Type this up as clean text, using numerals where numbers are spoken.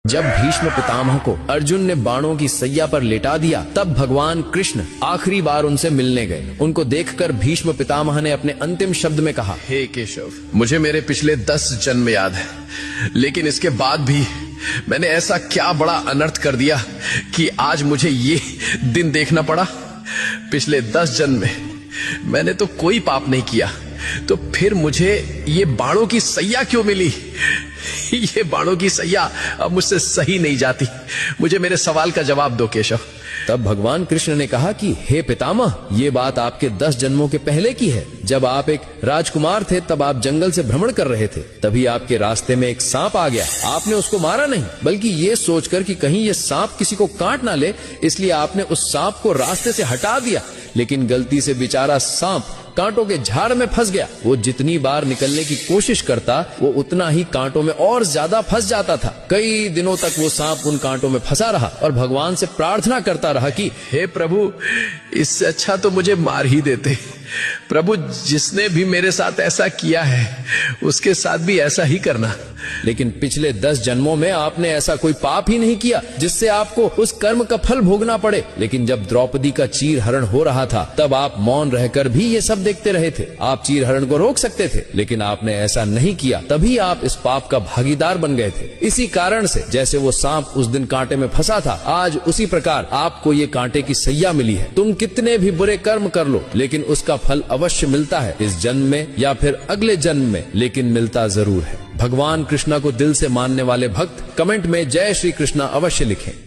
जब भीष्म पितामह को अर्जुन ने बाणों की सैया पर लेटा दिया, तब भगवान कृष्ण आखिरी बार उनसे मिलने गए। उनको देखकर भीष्म पितामह ने अपने अंतिम शब्द में कहा, हे केशव, मुझे मेरे पिछले 10 जन्म याद है, लेकिन इसके बाद भी मैंने ऐसा क्या बड़ा अनर्थ कर दिया कि आज मुझे ये दिन देखना पड़ा। पिछले 10 जन्म में मैंने तो कोई पाप नहीं किया, तो फिर मुझे ये बाणों की सैया क्यों मिली? ये बाणों की सैया अब मुझसे सही नहीं जाती। मुझे मेरे सवाल का जवाब दो केशव। तब भगवान कृष्ण ने कहा कि हे पितामह, ये बात आपके 10 जन्मों के पहले की है। जब आप एक राजकुमार थे, तब आप जंगल से भ्रमण कर रहे थे। तभी आपके रास्ते में एक सांप आ गया। आपने उसको मारा नहीं, बल्कि ये सोचकर कि कहीं ये सांप किसी को काट ना ले, इसलिए आपने उस सांप को रास्ते से हटा दिया। लेकिन गलती से बेचारा सांप कांटों के झाड़ में फंस गया। वो जितनी बार निकलने की कोशिश करता, वो उतना ही कांटों में और ज्यादा फंस जाता था। कई दिनों तक वो सांप उन कांटों में फंसा रहा और भगवान से प्रार्थना करता रहा कि हे प्रभु, इससे अच्छा तो मुझे मार ही देते। प्रभु, जिसने भी मेरे साथ ऐसा किया है, उसके साथ भी ऐसा ही करना। लेकिन पिछले 10 जन्मों में आपने ऐसा कोई पाप ही नहीं किया जिससे आपको उस कर्म का फल भोगना पड़े। लेकिन जब द्रौपदी का चीर हरण हो रहा था, तब आप मौन रहकर भी ये सब देखते रहे थे। आप चीर हरण को रोक सकते थे, लेकिन आपने ऐसा नहीं किया। तभी आप इस पाप का भागीदार बन गए थे। इसी कारण से जैसे वो सांप उस दिन कांटे में फंसा था, आज उसी प्रकार आपको ये कांटे की सैया मिली है। तुम कितने भी बुरे कर्म कर लो, लेकिन उसका फल अवश्य मिलता है, इस जन्म में या फिर अगले जन्म में, लेकिन मिलता जरूर है। भगवान कृष्णा को दिल से मानने वाले भक्त कमेंट में जय श्री कृष्णा अवश्य लिखें।